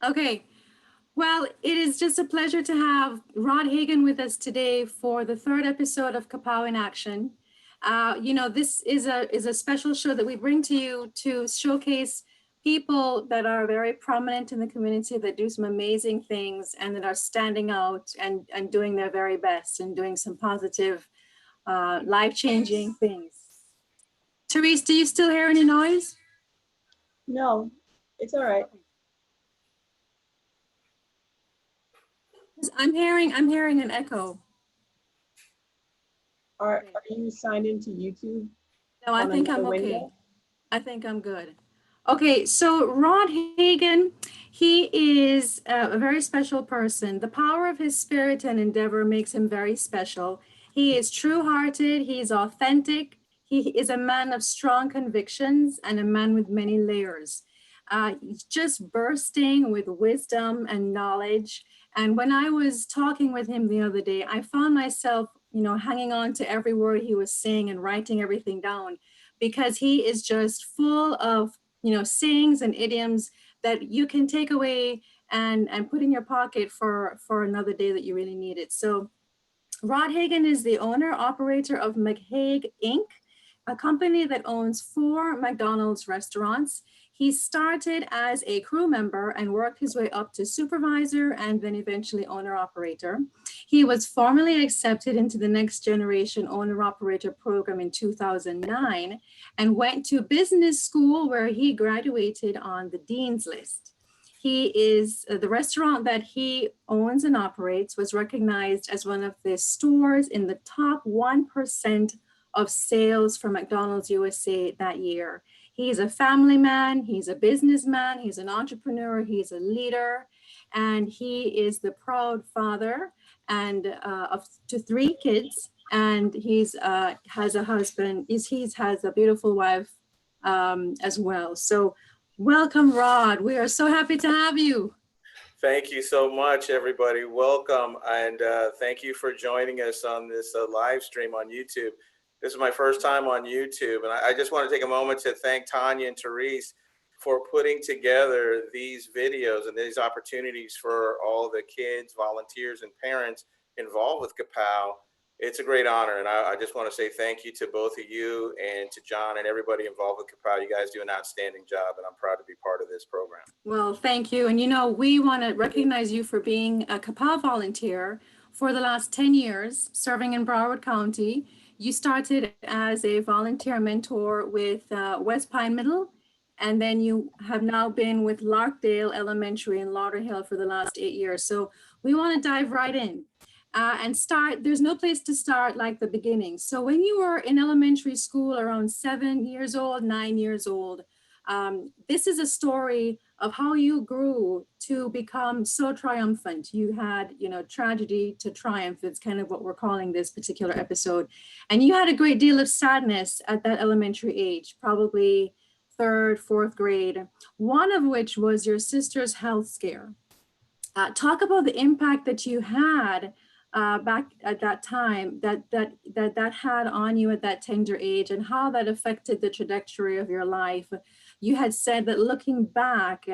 Okay. Well, it is just a pleasure to have Rod Hagan with us today for the third episode of KAPOW in Action. This is a special show that we bring to you to showcase people that are very prominent in the community that do some amazing things and that are standing out and doing their very best and doing some positive, life-changing things. Therese, do you still hear any noise? No, it's all right. 'Cause I'm hearing an echo. Are you signed into YouTube No, I on think another I'm okay. window? I think I'm good. Okay, so Rod Hagan, he is a very special person. The power of his spirit and endeavor makes him very special. He is true-hearted, he's authentic, he is a man of strong convictions and a man with many layers. He's just bursting with wisdom and knowledge. And when I was talking with him the other day, I found myself, hanging on to every word he was saying and writing everything down because he is just full of sayings and idioms that you can take away and put in your pocket for another day that you really need it. So Rod Hagan is the owner operator of McHague Inc., a company that owns 4 McDonald's restaurants. He started as a crew member and worked his way up to supervisor and then eventually owner operator. He was formally accepted into the next generation owner operator program in 2009 and went to business school where he graduated on the dean's list. He is the restaurant that he owns and operates was recognized as one of the stores in the top 1% of sales for McDonald's USA that year. He's a family man, he's a businessman, he's an entrepreneur, he's a leader, and he is the proud father and of to 3 kids. And he's has a husband. He has a beautiful wife as well. So welcome, Rod. We are so happy to have you. Thank you so much, everybody. Welcome, and thank you for joining us on this live stream on YouTube. This is my first time on YouTube, and I just want to take a moment to thank Tanya and Therese for putting together these videos and these opportunities for all the kids, volunteers, and parents involved with KAPOW. It's a great honor, and I just want to say thank you to both of you and to John and everybody involved with KAPOW. You guys do an outstanding job, and I'm proud to be part of this program. Well, thank you. And we want to recognize you for being a KAPOW volunteer for the last 10 years, serving in Broward County. You started as a volunteer mentor with West Pine Middle, and then you have now been with Larkdale Elementary in Lauderhill for the last 8 years. So we want to dive right in. And start, there's no place to start like the beginning. So when you were in elementary school around 7 years old, 9 years old, this is a story of how you grew to become so triumphant. You had, tragedy to triumph. It's kind of what we're calling this particular episode. And you had a great deal of sadness at that elementary age, probably 3rd, 4th grade, one of which was your sister's health scare. Talk about the impact that you had back at that time that had on you at that tender age and how that affected the trajectory of your life. You had said that looking back,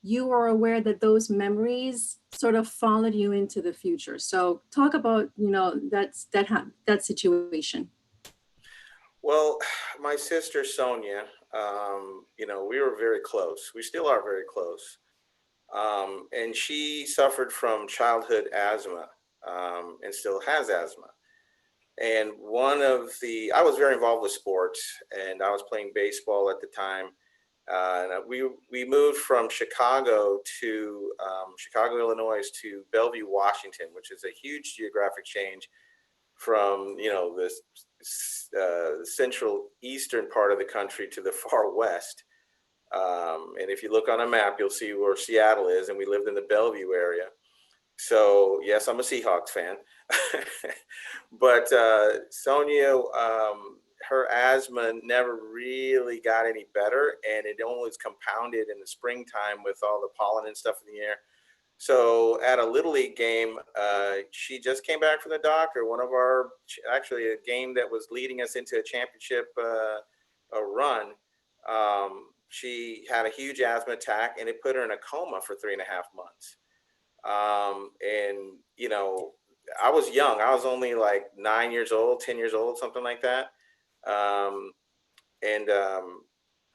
you were aware that those memories sort of followed you into the future. So talk about, that situation. Well, my sister Sonia, we were very close. We still are very close. And she suffered from childhood asthma and still has asthma. And I was very involved with sports, and I was playing baseball at the time. And we moved from Chicago, Illinois to Bellevue, Washington, which is a huge geographic change from, the central eastern part of the country to the far west. And if you look on a map, you'll see where Seattle is, and we lived in the Bellevue area. So yes, I'm a Seahawks fan. But Sonia, her asthma never really got any better, and it only was compounded in the springtime with all the pollen and stuff in the air. So at a Little League game, she just came back from the doctor. A game that was leading us into a championship run. she had a huge asthma attack, and it put her in a coma for 3.5 months. And you know, I was young. I was only like 9 years old, 10 years old, something like that. Um, and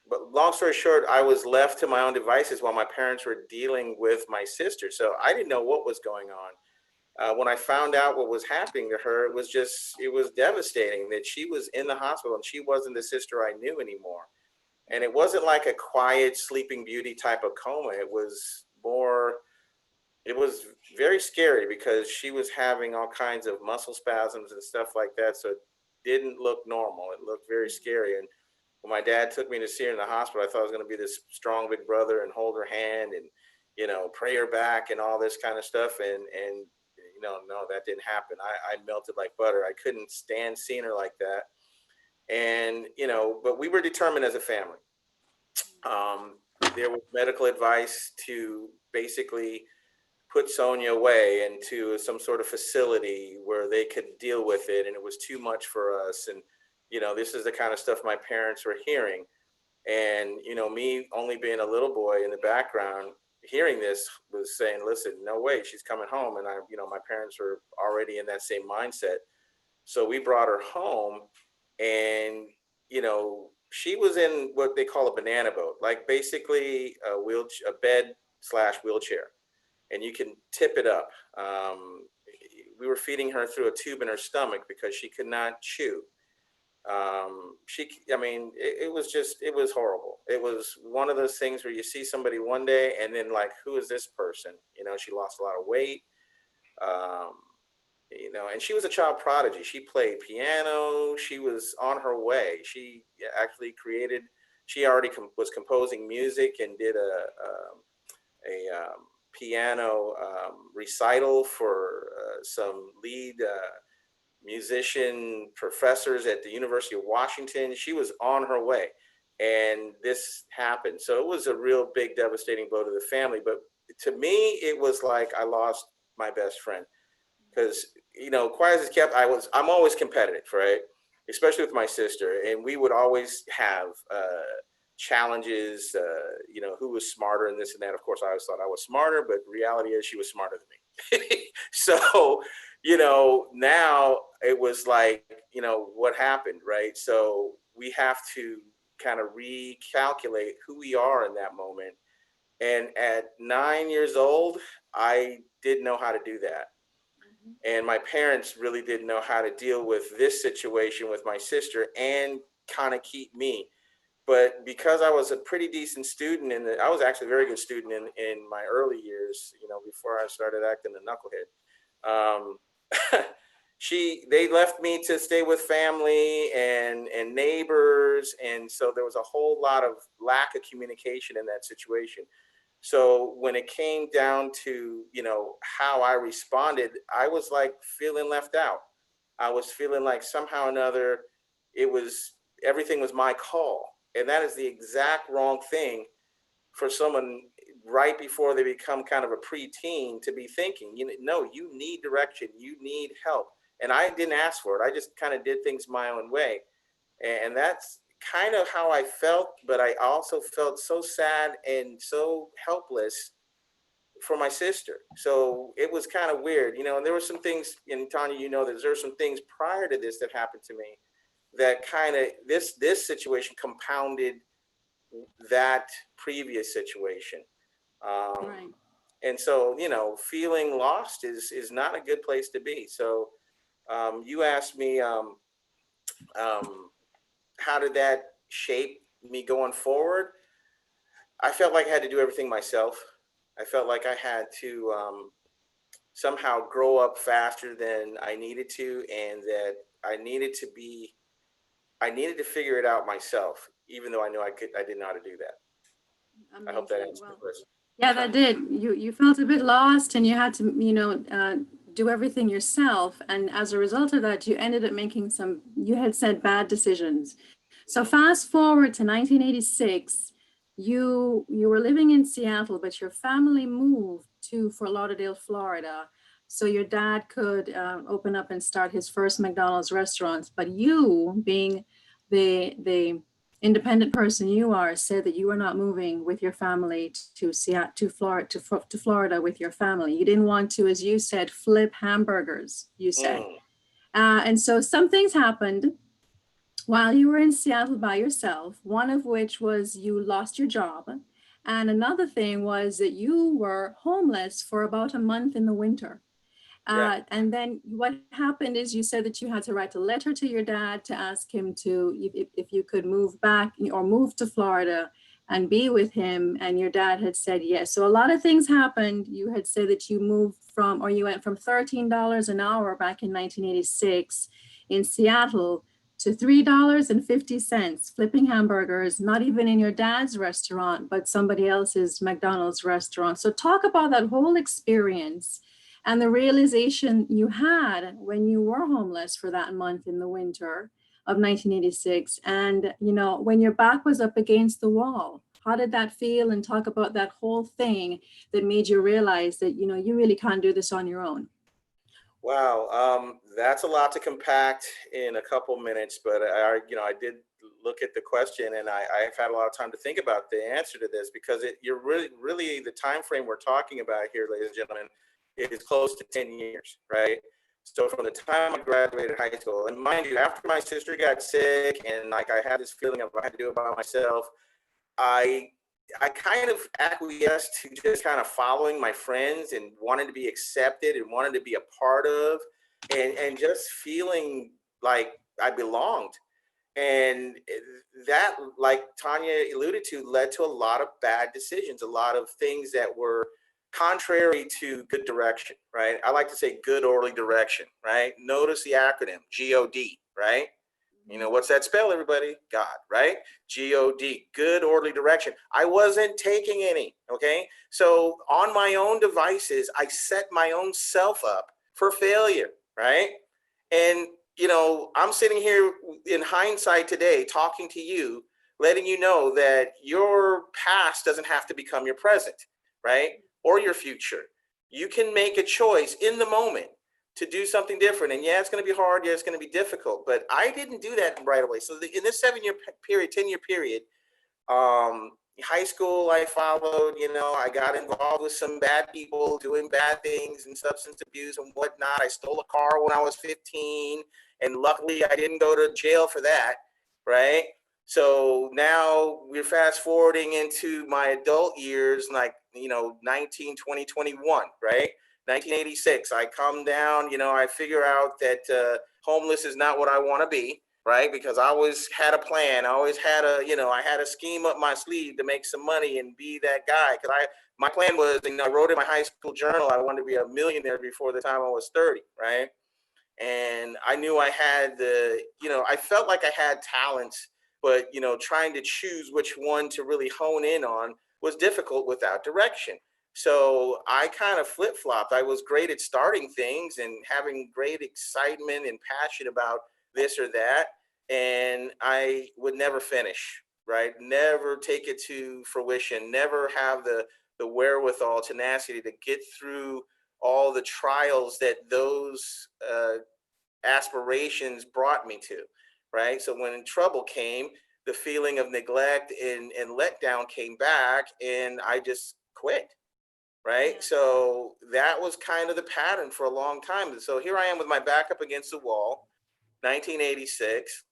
But long story short, I was left to my own devices while my parents were dealing with my sister. So I didn't know what was going on. When I found out what was happening to her, it was devastating that she was in the hospital and she wasn't the sister I knew anymore. And it wasn't like a quiet sleeping beauty type of coma. It was very scary because she was having all kinds of muscle spasms and stuff like that. So it didn't look normal. It looked very scary. And when my dad took me to see her in the hospital, I thought I was going to be this strong big brother and hold her hand and, you know, pray her back and all this kind of stuff. And you know, no, that didn't happen. I melted like butter. I couldn't stand seeing her like that. And, you know, but we were determined as a family. Um, there was medical advice to basically put Sonia away into some sort of facility where they could deal with it. And it was too much for us. And, you know, this is the kind of stuff my parents were hearing. And, you know, me only being a little boy in the background, hearing this was saying, listen, no way, she's coming home. And you know, my parents were already in that same mindset. So we brought her home and, you know, she was in what they call a banana boat, like basically a bed slash wheelchair, and you can tip it up. We were feeding her through a tube in her stomach because she could not chew. I mean, it was horrible. It was one of those things where you see somebody one day and then like, who is this person? You know, she lost a lot of weight. Um, you know, and she was a child prodigy. She played piano. She was on her way. She actually she already was composing music and did a piano recital for some lead musician professors at the University of Washington. She was on her way, and this happened. So it was a real big, devastating blow to the family. But to me, it was like I lost my best friend because, you know, quiet as it's kept, I'm always competitive, right? Especially with my sister, and we would always have challenges. You know, who was smarter and this and that. Of course, I always thought I was smarter, but reality is she was smarter than me. So, you know, now it was like, you know, what happened, right? So we have to kind of recalculate who we are in that moment. And at 9 years old, I didn't know how to do that. And my parents really didn't know how to deal with this situation with my sister and kind of keep me. But because I was a pretty decent student, and I was actually a very good student in my early years, you know, before I started acting a knucklehead. Um, they left me to stay with family and neighbors, and so there was a whole lot of lack of communication in that situation. So when it came down to, you know, how I responded, I was like feeling left out. I was feeling like somehow or another everything was my call, and that is the exact wrong thing for someone right before they become kind of a preteen to be thinking. You know, no, you need direction, you need help. And I didn't ask for it. I just kind of did things my own way. And that's kind of how I felt, but I also felt so sad and so helpless for my sister. So it was kind of weird, you know, and there were some things, and Tanya, you know, that there were some things prior to this that happened to me that kind of, this situation compounded that previous situation. Right. And so, you know, feeling lost is not a good place to be. So you asked me, um, how did that shape me going forward? I felt like I had to do everything myself. I felt like I had to somehow grow up faster than I needed to, and that I needed to figure it out myself, even though I knew I didn't know how to do that. I hope that Amazing. answers the Well, question. yeah, that did. You felt a bit lost, and you had to, you know, do everything yourself. And as a result of that, you ended up making some, you had said, bad decisions. So fast forward to 1986, you were living in Seattle, but your family moved to Fort Lauderdale, Florida, so your dad could open up and start his first McDonald's restaurants. But you, being the independent person you are, said that you were not moving with your family to Seattle, to Florida with your family. You didn't want to, as you said, flip hamburgers, you said. Mm, And so some things happened while you were in Seattle by yourself, one of which was you lost your job. And another thing was that you were homeless for about a month in the winter. yeah. And then what happened is you said that you had to write a letter to your dad to ask him to, if you could move back or move to Florida and be with him. And your dad had said yes. So a lot of things happened. You had said that you moved from, or you went from $13 an hour back in 1986 in Seattle to $3.50 flipping hamburgers, not even in your dad's restaurant, but somebody else's McDonald's restaurant. So talk about that whole experience and the realization you had when you were homeless for that month in the winter of 1986. And, you know, when your back was up against the wall, how did that feel? And talk about that whole thing that made you realize that, you know, you really can't do this on your own. Wow, that's a lot to compact in a couple minutes, but I did look at the question, and I've had a lot of time to think about the answer to this, because you're really the time frame we're talking about here, ladies and gentlemen, is close to 10 years, right? So from the time I graduated high school, and mind you, after my sister got sick, and like I had this feeling of I had to do it by myself, I I kind of acquiesced to just kind of following my friends and wanting to be accepted and wanting to be a part of, and just feeling like I belonged. And that, like Tanya alluded to, led to a lot of bad decisions, a lot of things that were contrary to good direction, right? I like to say good orderly direction, right? Notice the acronym GOD, right? You know, what's that spell, everybody? God, right? GOD, good orderly direction. I wasn't taking any, okay? So on my own devices, I set my own self up for failure, right? And, you know, I'm sitting here in hindsight today talking to you, letting you know that your past doesn't have to become your present, right? Or your future. You can make a choice in the moment to do something different. And yeah, it's going to be hard. Yeah, it's going to be difficult. But I didn't do that right away. So in this 7-year period, 10-year period, high school, I followed, you know, I got involved with some bad people doing bad things and substance abuse and whatnot. I stole a car when I was 15. And luckily I didn't go to jail for that. Right. So now we're fast forwarding into my adult years, like, you know, 19, 20, 21, right? 1986, I come down, you know, I figure out that homeless is not what I want to be, right? Because I always had a plan. I always had I had a scheme up my sleeve to make some money and be that guy. Because my plan was, you know, I wrote in my high school journal, I wanted to be a millionaire before the time I was 30, right? And I knew I had I felt like I had talents, but, you know, trying to choose which one to really hone in on was difficult without direction. So I kind of flip flopped. I was great at starting things and having great excitement and passion about this or that. And I would never finish, right? Never take it to fruition, never have the wherewithal, tenacity to get through all the trials that those aspirations brought me to, right? So when trouble came, the feeling of neglect and letdown came back, and I just quit, right? Yeah. So that was kind of the pattern for a long time. So here I am with my back up against the wall, 1986.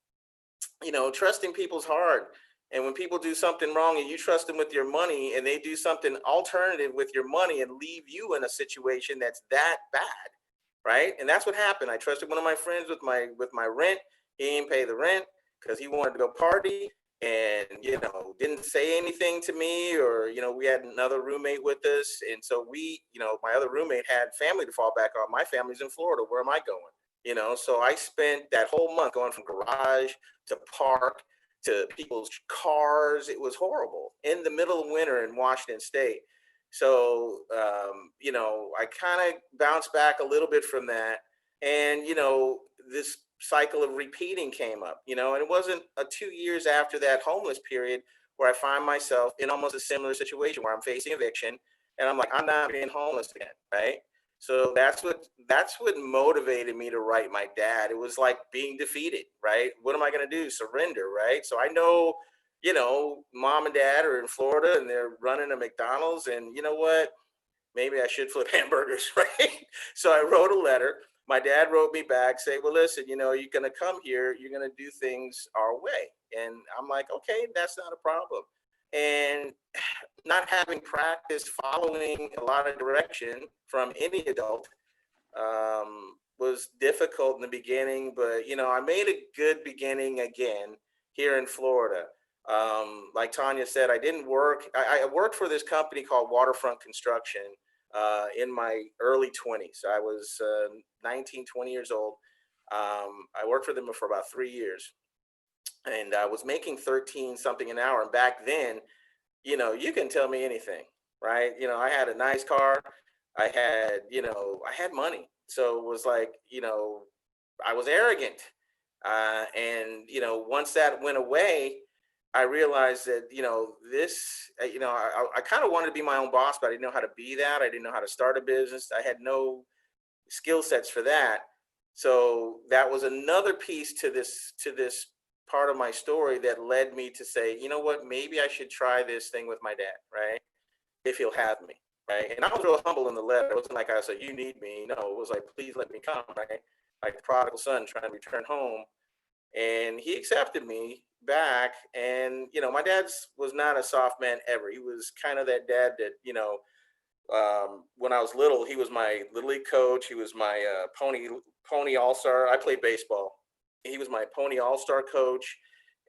You know, trusting people's hard. And when people do something wrong and you trust them with your money and they do something alternative with your money and leave you in a situation that's that bad, right? And that's what happened. I trusted one of my friends with my rent. He didn't pay the rent because he wanted to go party, and, you know, didn't say anything to me. Or, you know, we had another roommate with us, and so my other roommate had family to fall back on. My family's in Florida. Where am I going? You know, so I spent that whole month going from garage to park to people's cars. It was horrible in the middle of winter in Washington State. So, I kind of bounced back a little bit from that. And, you know, this cycle of repeating came up, you know, and it wasn't 2 years after that homeless period where I find myself in almost a similar situation where I'm facing eviction, and I'm like, I'm not being homeless again, right? So that's what motivated me to write my dad. It was like being defeated, right? What am I going to do? Surrender, right? So I know mom and dad are in Florida and they're running a McDonald's, and you know what? Maybe I should flip hamburgers, right? So I wrote a letter. My dad wrote me back, say, well, listen, you're going to come here, you're going to do things our way. And I'm like, okay, that's not a problem. And not having practice following a lot of direction from any adult was difficult in the beginning, but I made a good beginning again here in Florida. Like Tanya said, I didn't work. I worked for this company called Waterfront Construction in my early 20s. I was 19, 20 years old. I worked for them for about 3 years, and I was making 13 something an hour. And back then, you can tell me anything, right? I had a nice car. I had money. So it was like, I was arrogant. And once that went away, I realized that, I kind of wanted to be my own boss, but I didn't know how to be that. I didn't know how to start a business. I had no skill sets for that. So that was another piece to this part of my story that led me to say, you know what, maybe I should try this thing with my dad, right? If he'll have me, right? And I was real humble in the letter. It wasn't like I said, you need me. No, it was like, please let me come, right? Like the prodigal son trying to return home. And he accepted me back. And, my dad was not a soft man ever. He was kind of that dad that, when I was little, he was my little league coach. He was my pony all-star. I played baseball. He was my pony all-star coach,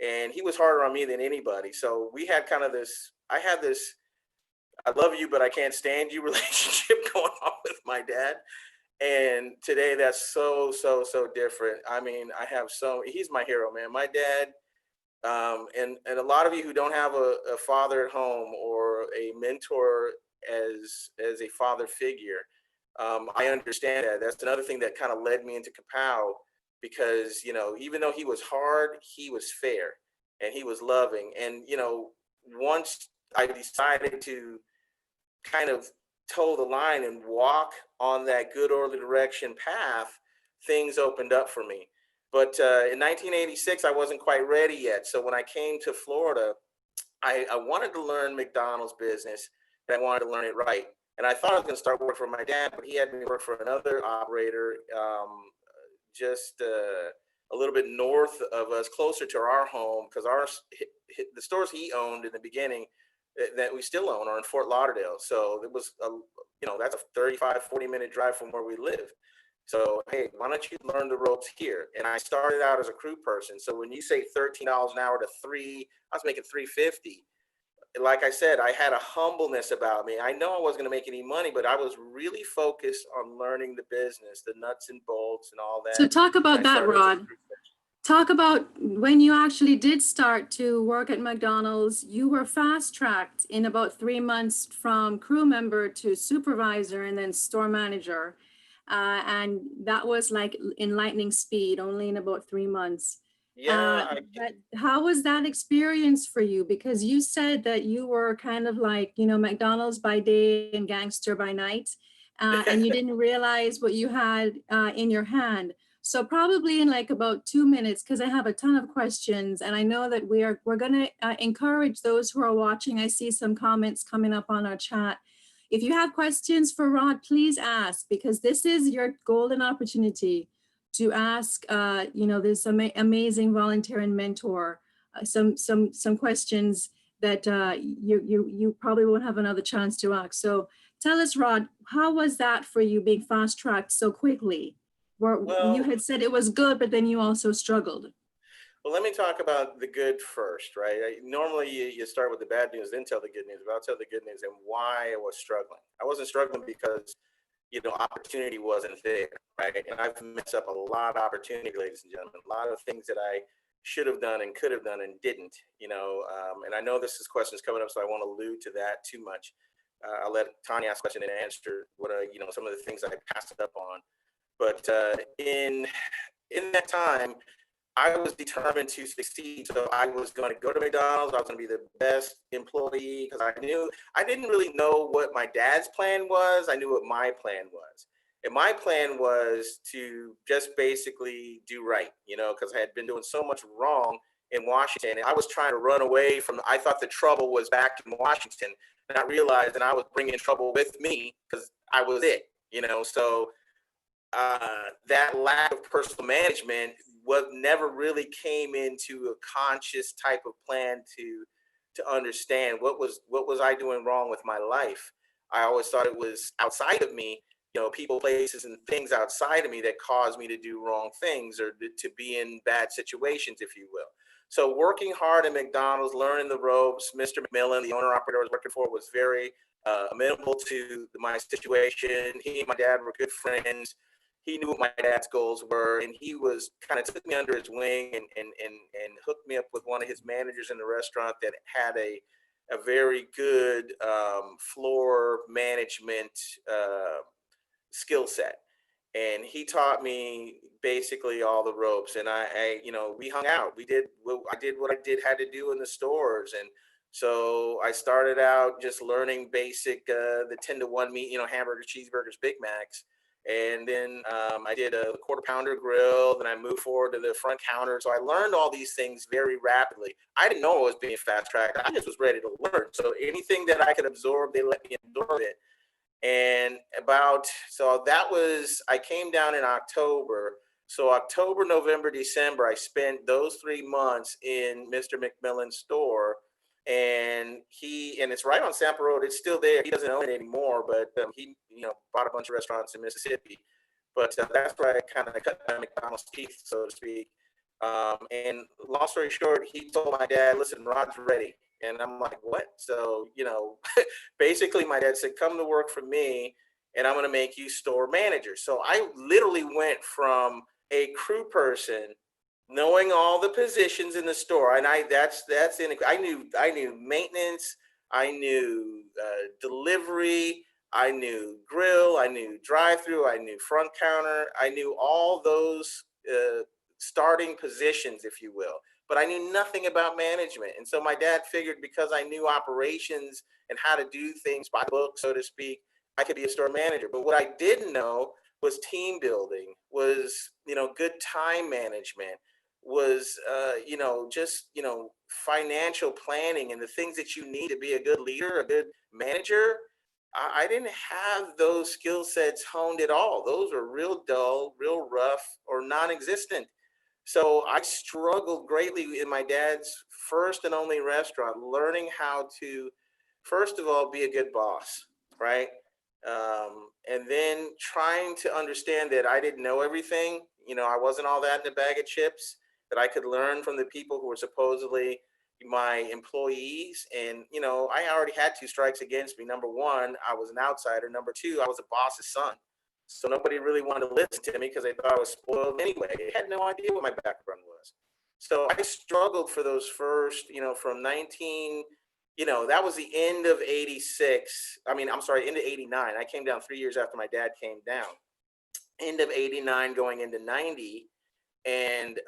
and he was harder on me than anybody. So we had kind of I had this, I love you, but I can't stand you relationship going on with my dad. And today that's so different. I mean, he's my hero, man. My dad, and a lot of you who don't have a father at home or a mentor as a father figure, I understand that. That's another thing that kind of led me into KAPOW, because, even though he was hard, he was fair and he was loving. And, once I decided to kind of toe the line and walk on that good orderly direction path, things opened up for me. But in 1986, I wasn't quite ready yet. So when I came to Florida, I wanted to learn McDonald's business, and I wanted to learn it right. And I thought I was going to start working for my dad, but he had me work for another operator just a little bit north of us, closer to our home, because the stores he owned in the beginning that we still own are in Fort Lauderdale. So it was, that's a 35, 40-minute drive from where we live. So, hey, why don't you learn the ropes here? And I started out as a crew person. So when you say $13 an hour to I was making $3.50. Like I said, I had a humbleness about me. I know I wasn't going to make any money, but I was really focused on learning the business, the nuts and bolts and all that. So talk about that, Rod. Talk about when you actually did start to work at McDonald's. You were fast-tracked in about 3 months from crew member to supervisor and then store manager. And that was like in lightning speed, only in about 3 months. Yeah. How was that experience for you? Because you said that you were kind of like, McDonald's by day and gangster by night, and you didn't realize what you had in your hand. So probably in like about 2 minutes, because I have a ton of questions, and I know that we're going to encourage those who are watching. I see some comments coming up on our chat. If you have questions for Rod, please ask, because this is your golden opportunity to ask, this amazing volunteer and mentor some questions that you probably won't have another chance to ask. So tell us, Rod, how was that for you being fast-tracked so quickly? Well, you had said it was good, but then you also struggled. Well, let me talk about the good first, right? Normally you start with the bad news, then tell the good news, but I'll tell the good news and why I was struggling. I wasn't struggling because, opportunity wasn't there, right? And I've messed up a lot of opportunity, ladies and gentlemen, a lot of things that I should have done and could have done and didn't, and I know this question is coming up, so I won't allude to that too much. I'll let Tanya ask a question and answer what, some of the things I passed up on. But in that time, I was determined to succeed. So I was going to go to McDonald's. I was going to be the best employee, because I didn't really know what my dad's plan was. I knew what my plan was. And my plan was to just basically do right, because I had been doing so much wrong in Washington. And I was trying to run away from, I thought the trouble was back in Washington. And I realized that I was bringing trouble with me because I was it, So that lack of personal management never really came into a conscious type of plan to understand what was I doing wrong with my life. I always thought it was outside of me, people, places, and things outside of me that caused me to do wrong things or to be in bad situations, if you will. So working hard at McDonald's, learning the ropes. Mr. McMillan, the owner operator I was working for, was very amenable to my situation. He and my dad were good friends. He knew what my dad's goals were, and he was kind of took me under his wing and hooked me up with one of his managers in the restaurant that had a very good floor management skill set. And he taught me basically all the ropes. And we hung out. I did what I had to do in the stores. And so I started out just learning basic, the 10-to-1 meat, hamburgers, cheeseburgers, Big Macs. And then I did a quarter pounder grill. Then I moved forward to the front counter. So I learned all these things very rapidly. I didn't know I was being fast tracked. I just was ready to learn. So anything that I could absorb, they let me absorb it. And I came down in October. So October, November, December, I spent those 3 months in Mr. McMillan's store. And it's right on Sampa Road. It's still there. He doesn't own it anymore, but he, bought a bunch of restaurants in Mississippi. But that's where I kind of cut my McDonald's teeth, so to speak. And long story short, he told my dad, "Listen, Rod's ready." And I'm like, "What?" So, basically my dad said, "Come to work for me and I'm going to make you store manager." So I literally went from a crew person, knowing all the positions in the store. And I knew maintenance, I knew delivery, I knew grill, I knew drive-through, I knew front counter, I knew all those starting positions, if you will. But I knew nothing about management. And so my dad figured because I knew operations and how to do things by the book, so to speak, I could be a store manager. But what I didn't know was team building, was, good time management, was, financial planning and the things that you need to be a good leader, a good manager. I didn't have those skill sets honed at all. Those were real dull, real rough, or non-existent. So I struggled greatly in my dad's first and only restaurant, learning how to, first of all, be a good boss, right? And then trying to understand that I didn't know everything. I wasn't all that in a bag of chips, that I could learn from the people who were supposedly my employees. And, I already had 2 strikes against me. Number one, I was an outsider. Number two, I was a boss's son. So nobody really wanted to listen to me because they thought I was spoiled anyway. They had no idea what my background was. So I struggled for those first, from 19, that was the end of 86. End of 89. I came down 3 years after my dad came down. End of 89 going into 90. And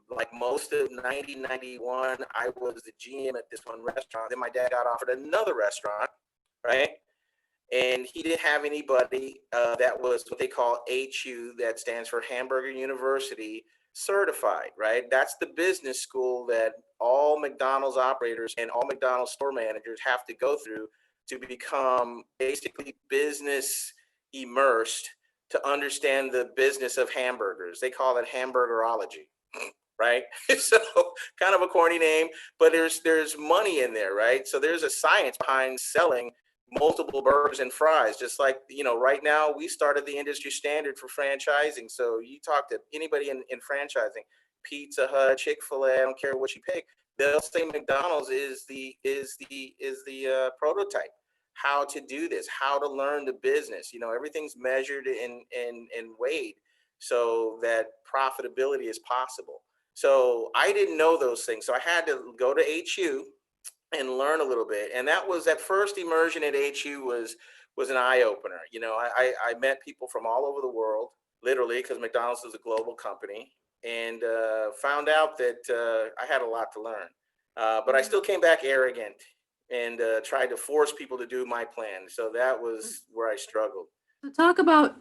like most of 90, 91, I was the GM at this one restaurant. Then my dad got offered another restaurant, right? And he didn't have anybody that was what they call HU, that stands for Hamburger University certified, right? That's the business school that all McDonald's operators and all McDonald's store managers have to go through to become basically business immersed, to understand the business of hamburgers. They call it hamburgerology, right? So kind of a corny name, but there's money in there, right? So there's a science behind selling multiple burgers and fries, just like, right now we started the industry standard for franchising. So you talk to anybody in franchising, Pizza Hut, Chick-fil-A, I don't care what you pick, they'll say McDonald's is the prototype. How to do this, how to learn the business. Everything's measured and weighed so that profitability is possible. So I didn't know those things. So I had to go to HU and learn a little bit. And that first immersion at HU was an eye opener. I met people from all over the world, literally, because McDonald's is a global company, and found out that I had a lot to learn. But I still came back arrogant and tried to force people to do my plan. So that was where I struggled. So talk about,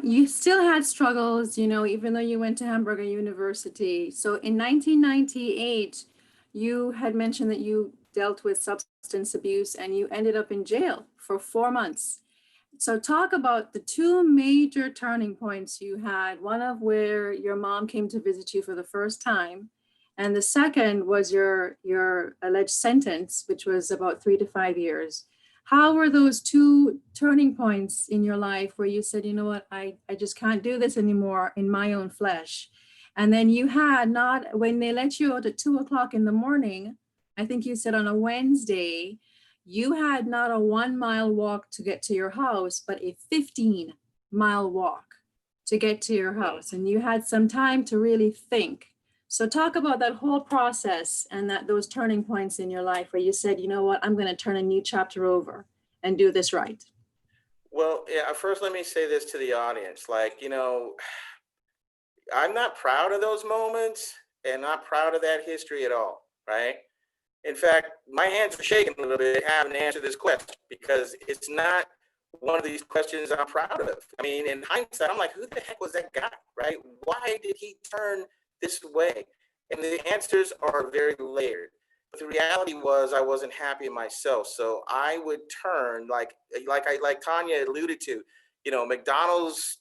you still had struggles, even though you went to Hamburger University. So in 1998, you had mentioned that you dealt with substance abuse and you ended up in jail for 4 months. So talk about the two major turning points you had, one of where your mom came to visit you for the first time, and the second was your alleged sentence, which was about 3 to 5 years. How were those two turning points in your life where you said, you know what, I just can't do this anymore in my own flesh? And then you had not, when they let you out at 2 o'clock in the morning, I think you said on a Wednesday, you had not a 1 mile walk to get to your house, but a 15-mile walk to get to your house. And you had some time to really think. So talk about that whole process and those turning points in your life where you said, you know what, I'm going to turn a new chapter over and do this right. Well, yeah, first let me say this to the audience. Like, I'm not proud of those moments and not proud of that history at all, right? In fact, my hands are shaking a little bit having to answer this question because it's not one of these questions I'm proud of. I mean, in hindsight, I'm like, who the heck was that guy, right? Why did he turn this way? And the answers are very layered. But the reality was I wasn't happy in myself. So I would turn like Tanya alluded to, McDonald's,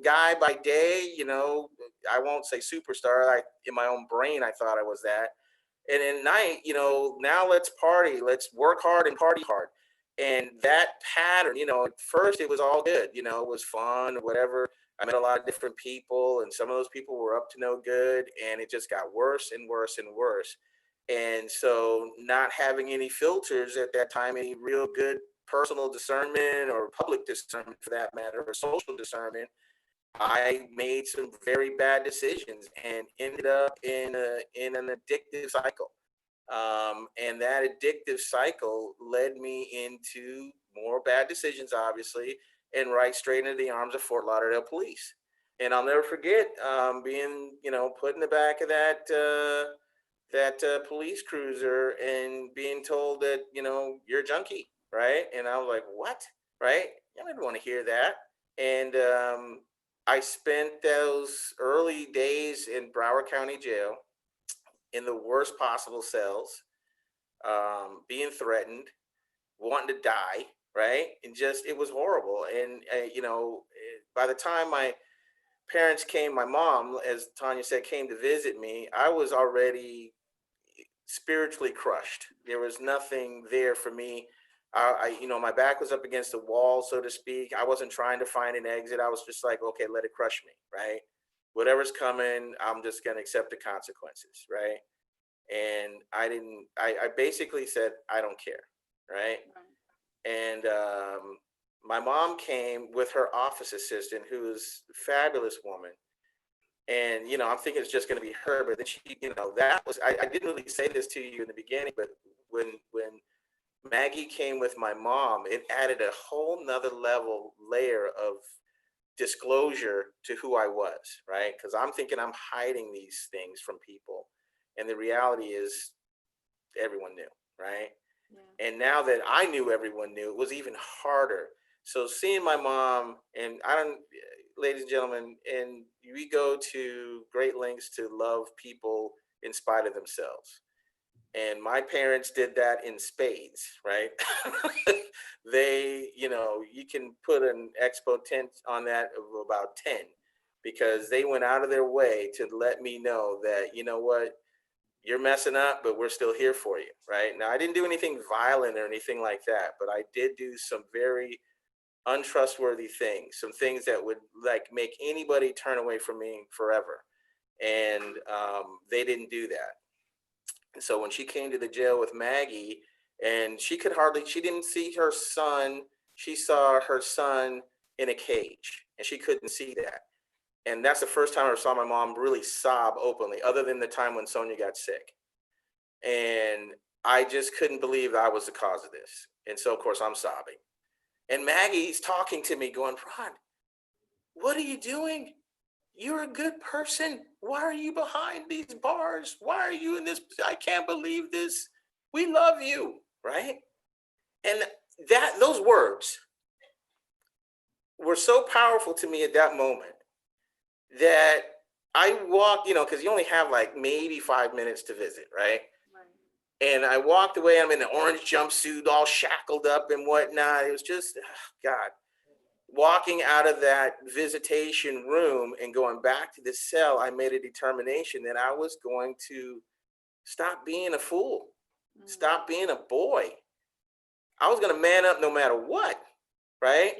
guy by day, I won't say superstar. In my own brain, I thought I was that. And at night, now let's party, let's work hard and party hard. And that pattern, at first it was all good, it was fun, whatever. I met a lot of different people, and some of those people were up to no good, and it just got worse and worse and worse. And so, not having any filters at that time, any real good personal discernment or public discernment for that matter, or social discernment, I made some very bad decisions and ended up in an addictive cycle. And that addictive cycle led me into more bad decisions, obviously, and right straight into the arms of Fort Lauderdale police. And I'll never forget being, put in the back of that police cruiser and being told that, you're a junkie, right? And I was like, what? Right? I didn't want to hear that. And I spent those early days in Broward County Jail in the worst possible cells, being threatened, wanting to die, right? And just, it was horrible. And, by the time my parents came, my mom, as Tanya said, came to visit me, I was already spiritually crushed. There was nothing there for me. My back was up against the wall, so to speak. I wasn't trying to find an exit. I was just like, okay, let it crush me, right? Whatever's coming, I'm just going to accept the consequences, right? And I basically said, I don't care, right? And my mom came with her office assistant, who was a fabulous woman. And, I'm thinking it's just going to be her, but then she, that was, I didn't really say this to you in the beginning, but when Maggie came with my mom, it added a whole nother layer of disclosure to who I was, right? Because I'm thinking I'm hiding these things from people. And the reality is everyone knew, right? Yeah. And now that I knew everyone knew, it was even harder. So seeing my mom, and ladies and gentlemen, and we go to great lengths to love people in spite of themselves. And my parents did that in spades, right? They, you can put an exponent on that of about 10, because they went out of their way to let me know that, you know what, you're messing up, but we're still here for you, right? Now, I didn't do anything violent or anything like that, but I did do some very untrustworthy things, some things that would make anybody turn away from me forever. And they didn't do that. And so when she came to the jail with Maggie, and she didn't see her son. She saw her son in a cage, and she couldn't see that. And that's the first time I saw my mom really sob openly, other than the time when Sonia got sick. And I just couldn't believe I was the cause of this. And so, of course, I'm sobbing. And Maggie's talking to me going, Rod, what are you doing? You're a good person. Why are you behind these bars? Why are you in this? I can't believe this. We love you, right? And those words were so powerful to me at that moment that I walked, because you only have like maybe 5 minutes to visit, right? And I walked away. I'm in an orange jumpsuit, all shackled up and whatnot. It was just, God, walking out of that visitation room and going back to the cell, I made a determination that I was going to stop being a fool, stop being a boy. I was going to man up no matter what, right?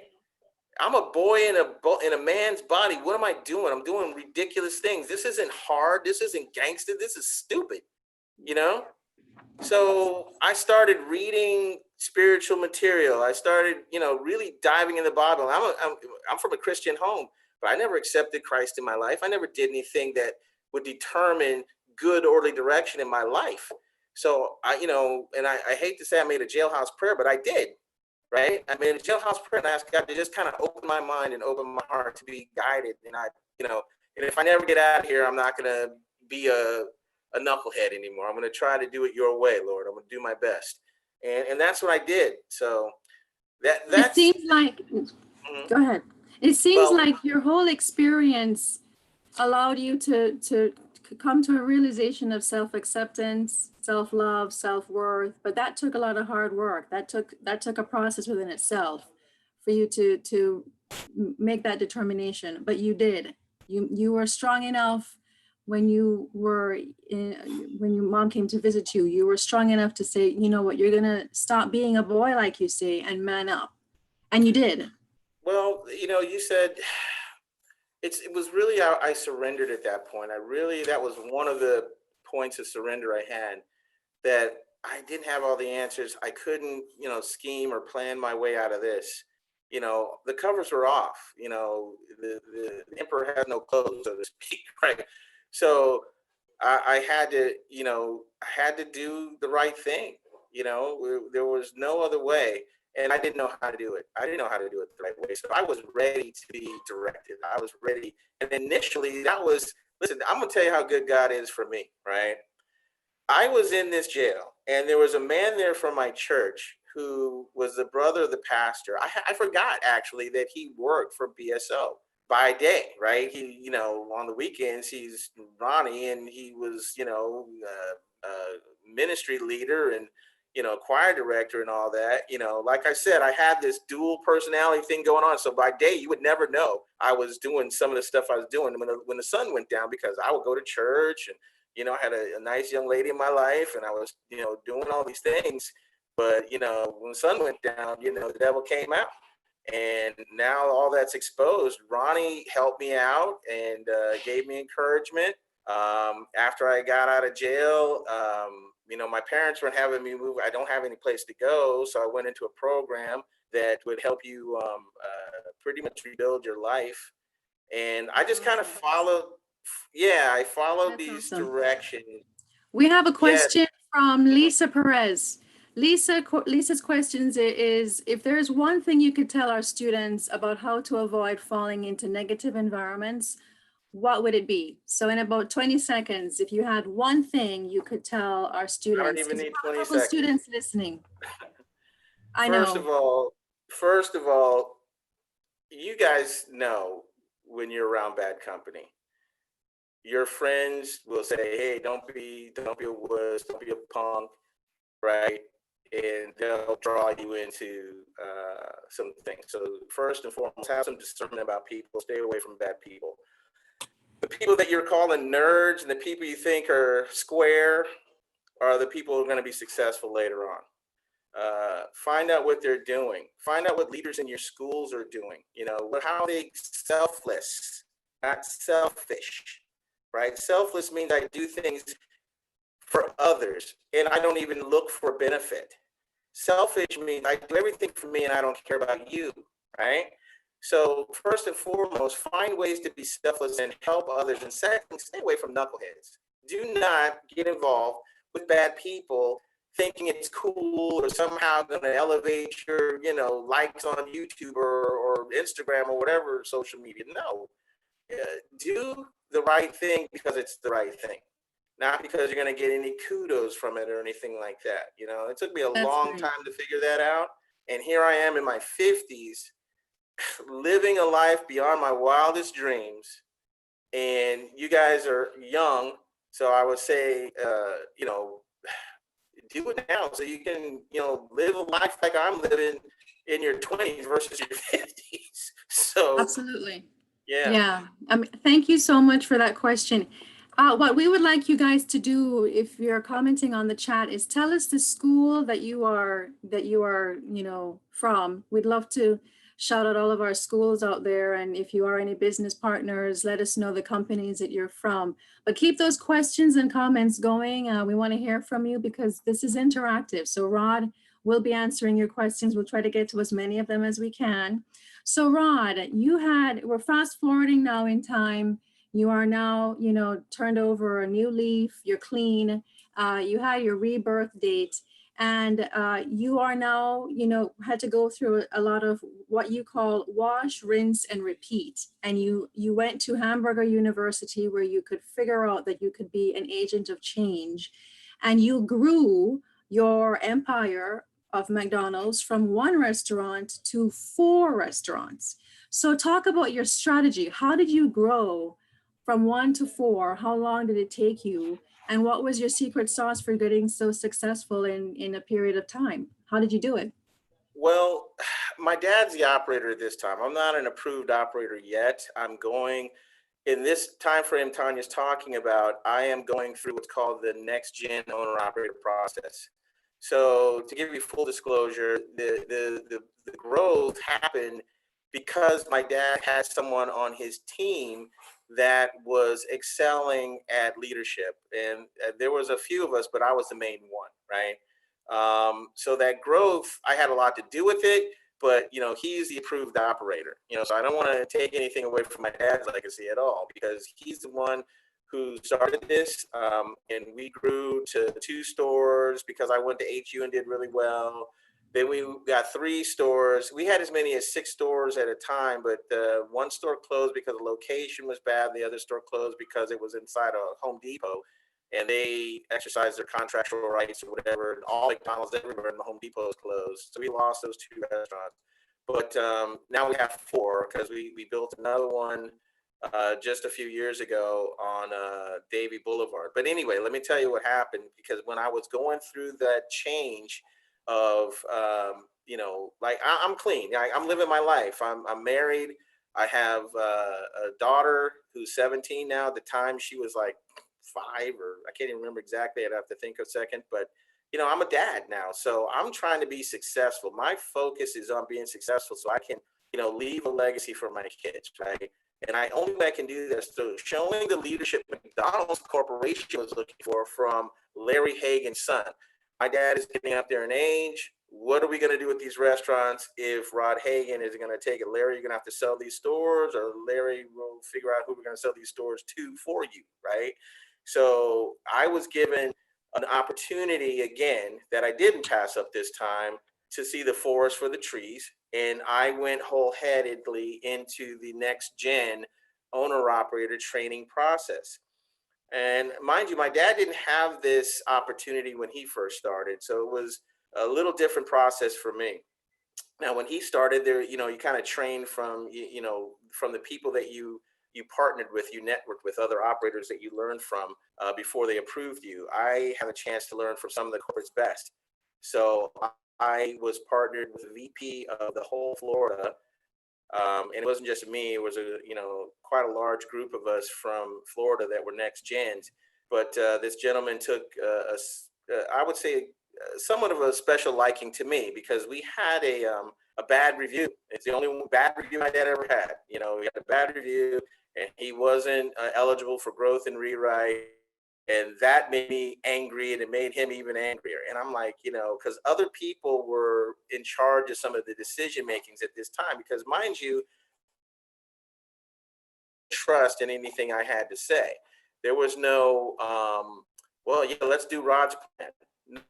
I'm a boy in a man's body. What am I doing? I'm doing ridiculous things. This isn't hard. This isn't gangster. This is stupid, you know? So I started reading spiritual material. I started, really diving in the Bible. I'm from a Christian home, but I never accepted Christ in my life. I never did anything that would determine good, orderly direction in my life. So and I hate to say I made a jailhouse prayer, but I did. Right? I made a jailhouse prayer and I asked God to just kind of open my mind and open my heart to be guided. And and if I never get out of here, I'm not going to be a knucklehead anymore. I'm going to try to do it your way, Lord. I'm going to do my best. And that's what I did. So that's. It seems like, go ahead. It seems Well, like your whole experience allowed you to come to a realization of self-acceptance, self-love, self-worth, but that took a lot of hard work. That took a process within itself for you to make that determination. But you did. You were strong enough when when your mom came to visit you. You were strong enough to say, you know what, you're gonna stop being a boy, like you say, and man up. And you did. Well, you said it was really, I surrendered at that point. That was one of the points of surrender I had, that I didn't have all the answers. I couldn't, scheme or plan my way out of this. The covers were off. The emperor has no clothes, so to speak, right? So I had to, I had to do the right thing. There was no other way. And I didn't know how to do it. I didn't know how to do it the right way. So I was ready to be directed. I was ready. And initially listen, I'm going to tell you how good God is for me, right? I was in this jail and there was a man there from my church who was the brother of the pastor. I forgot actually that he worked for BSO by day, right? He, on the weekends, he's Ronnie, and he was, ministry leader and, choir director and all that. Like I said, I had this dual personality thing going on. So by day, you would never know I was doing some of the stuff I was doing when the sun went down, because I would go to church and, I had a nice young lady in my life and I was, doing all these things. But, when the sun went down, the devil came out. And now all that's exposed. Ronnie helped me out and gave me encouragement. After I got out of jail, my parents weren't having me move. I don't have any place to go. So I went into a program that would help you pretty much rebuild your life. And I just kind of followed. Yeah, I followed That's these awesome. directions. We have a question from Lisa Perez. Lisa's questions is, if there's one thing you could tell our students about how to avoid falling into negative environments, what would it be? So in about 20 seconds, if you had one thing you could tell our students. I don't even need 20 a couple seconds. Students listening. First of all, you guys know when you're around bad company. Your friends will say, "Hey, don't be a wuss, don't be a punk," right? And they'll draw you into some things. So first and foremost, have some discernment about people. Stay away from bad people. The people that you're calling nerds and the people you think are square are the people who are going to be successful later on. Find out what they're doing. Find out what leaders in your schools are doing. How are they selfless, not selfish, right? Selfless means I do things for others and I don't even look for benefit. Selfish means I do everything for me and I don't care about you, right? So first and foremost, find ways to be selfless and help others. And second, stay away from knuckleheads. Do not get involved with bad people thinking it's cool or somehow going to elevate your, likes on YouTube or Instagram or whatever social media. No, do the right thing because it's the right thing, not because you're going to get any kudos from it or anything like that. It took me a long time to figure that out. And here I am in my 50s living a life beyond my wildest dreams. And you guys are young, so I would say, do it now so you can, live a life like I'm living in your 20s versus your 50s. So, Absolutely. yeah. Yeah. Thank you so much for that question. What we would like you guys to do, if you're commenting on the chat, is tell us the school that you are, from. We'd love to shout out all of our schools out there. And if you are any business partners, let us know the companies that you're from. But keep those questions and comments going. We want to hear from you because this is interactive. So Rod will be answering your questions. We'll try to get to as many of them as we can. So Rod, we're fast forwarding now in time. You are now, turned over a new leaf, you're clean. You had your rebirth date and you are now, had to go through a lot of what you call wash, rinse, and repeat. And you went to Hamburger University where you could figure out that you could be an agent of change. And you grew your empire of McDonald's from one restaurant to 4 restaurants. So talk about your strategy. How did you grow from 1 to 4? How long did it take you? And what was your secret sauce for getting so successful in a period of time? How did you do it? Well, my dad's the operator at this time. I'm not an approved operator yet. I'm going in this time frame Tanya's talking about. I am going through what's called the next gen owner operator process. So to give you full disclosure, the growth happened because my dad had someone on his team that was excelling at leadership. And there was a few of us, but I was the main one, right? So that growth, I had a lot to do with it, but he's the approved operator, so I don't want to take anything away from my dad's legacy at all, because he's the one who started this. And we grew to 2 stores because I went to HU and did really well. Then we got 3 stores. We had as many as 6 stores at a time, but one store closed because the location was bad. The other store closed because it was inside a Home Depot, and they exercised their contractual rights or whatever. And all McDonald's everywhere in the Home Depot is closed. So we lost those 2 restaurants. But now we have 4 because we built another one just a few years ago on Davie Boulevard. But anyway, let me tell you what happened, because when I was going through that change of, like I'm clean. I'm living my life. I'm married. I have a daughter who's 17 now. At the time she was like 5, or I can't even remember exactly. I'd have to think a second, but I'm a dad now, so I'm trying to be successful. My focus is on being successful so I can, leave a legacy for my kids, right? And I only way I can do this through showing the leadership McDonald's Corporation was looking for from Larry Hagan's son. My dad is getting up there in age. What are we going to do with these restaurants if Rod Hagan is going to take it? Larry, you're going to have to sell these stores, or Larry will figure out who we're going to sell these stores to for you, right? So I was given an opportunity again that I didn't pass up this time, to see the forest for the trees. And I went wholeheartedly into the next gen owner operator training process. And mind you, my dad didn't have this opportunity when he first started. So it was a little different process for me. Now, when he started there, you kind of trained from, from the people that you partnered with, you networked with other operators that you learned from before they approved you. I had a chance to learn from some of the corporate's best. So I was partnered with the VP of the whole Florida. And it wasn't just me, it was quite a large group of us from Florida that were next gens. But this gentleman took, I would say, somewhat of a special liking to me, because we had a bad review. It's the only bad review my dad ever had. We had a bad review, and he wasn't eligible for growth and rewrite. And that made me angry, and it made him even angrier. And I'm like, because other people were in charge of some of the decision makings at this time, because mind you, trust in anything I had to say. There was no, well, yeah, let's do Rod's plan.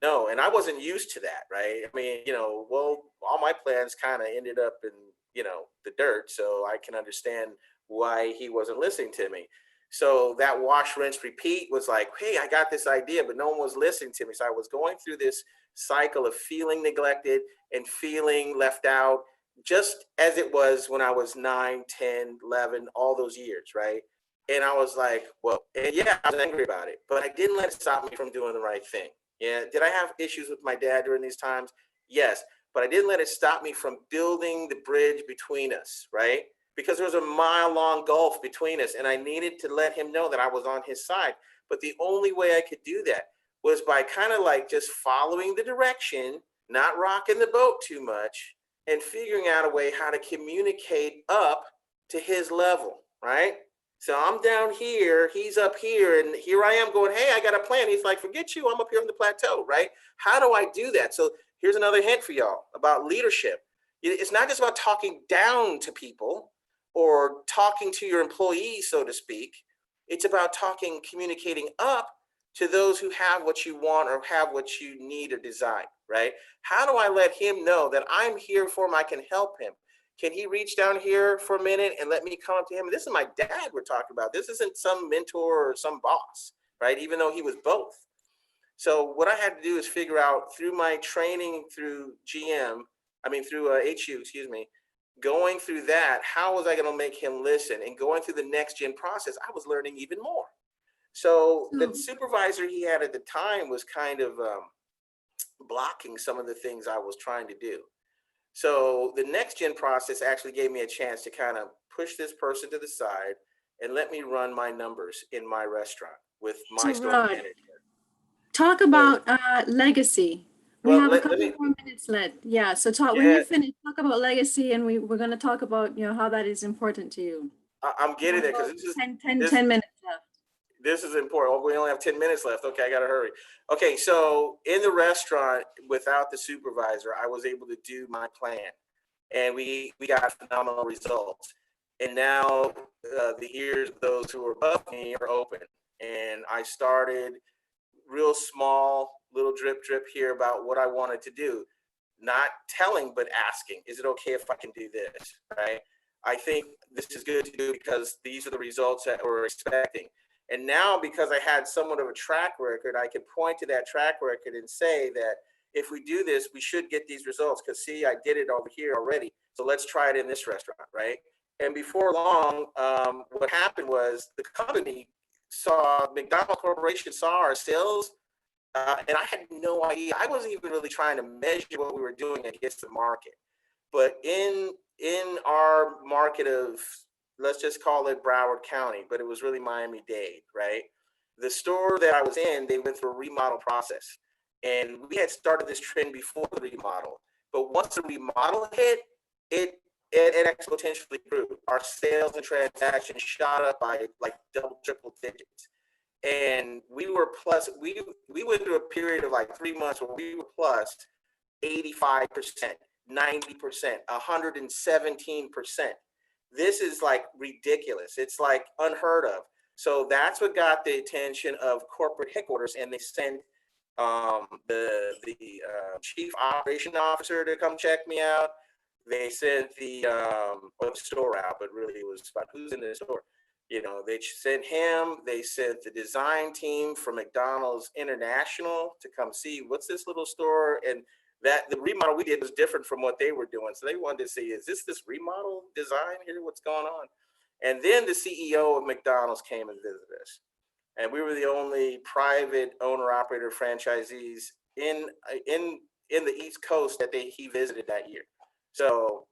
No, and I wasn't used to that, right? I mean, well, all my plans kind of ended up in, the dirt, so I can understand why he wasn't listening to me. So that wash, rinse, repeat was like, hey, I got this idea, but no one was listening to me. So I was going through this cycle of feeling neglected and feeling left out just as it was when I was 9, 10, 11, all those years, right? And I was like, well, and yeah, I was angry about it, but I didn't let it stop me from doing the right thing. Yeah. Did I have issues with my dad during these times? Yes. But I didn't let it stop me from building the bridge between us, right? Because there was a mile-long gulf between us, and I needed to let him know that I was on his side. But the only way I could do that was by kind of like just following the direction, not rocking the boat too much, and figuring out a way how to communicate up to his level, right? So I'm down here, he's up here, and here I am going, hey, I got a plan. He's like, forget you, I'm up here on the plateau, right? How do I do that? So here's another hint for y'all about leadership. It's not just about talking down to people or talking to your employees, so to speak. It's about communicating up to those who have what you want or have what you need or desire, right? How do I let him know that I'm here for him? I can help him. Can he reach down here for a minute and let me come up to him? This is my dad we're talking about. This isn't some mentor or some boss, right? Even though he was both. So what I had to do is figure out through my training through through HU, excuse me, going through that, how was I going to make him listen? And going through the next gen process, I was learning even more. So the supervisor he had at the time was kind of blocking some of the things I was trying to do. So the next gen process actually gave me a chance to kind of push this person to the side and let me run my numbers in my restaurant with my store manager. Talk about legacy. We have a couple more minutes left. Yeah. So when you finish, talk about legacy, and we're going to talk about how that is important to you. I'm getting there because this is 10 minutes left. This is important. Oh, we only have 10 minutes left. Okay, I got to hurry. Okay, so in the restaurant, without the supervisor, I was able to do my plan, and we got phenomenal results. And now the ears of those who are above me are open, and I started real small, little drip here about what I wanted to do, not telling but asking. Is it okay if I can do this? Right? I think this is good to do because these are the results that we're expecting. And now, because I had somewhat of a track record, I could point to that track record and say that if we do this, we should get these results. Because see, I did it over here already. So let's try it in this restaurant, right? And before long, what happened was the company McDonald's Corporation saw our sales, and I had no idea. I wasn't even really trying to measure what we were doing against the market. But in our market of, let's just call it Broward County, but it was really Miami-Dade, right? The store that I was in, they went through a remodel process. And we had started this trend before the remodel. But once the remodel hit, it exponentially grew. Our sales and transactions shot up by like double, triple digits. And we were plus, we went through a period of like 3 months where we were plus 85%, 90%, 117%. This is like ridiculous. It's like unheard of. So that's what got the attention of corporate headquarters, and they sent the chief operation officer to come check me out. They sent the store out, but really it was about who's in the store. They sent him. They sent the design team from McDonald's International to come see what's this little store. And that the remodel we did was different from what they were doing. So they wanted to see, is this remodel design here? What's going on? And then the CEO of McDonald's came and visited us. And we were the only private owner operator franchisees in the East Coast that he visited that year. So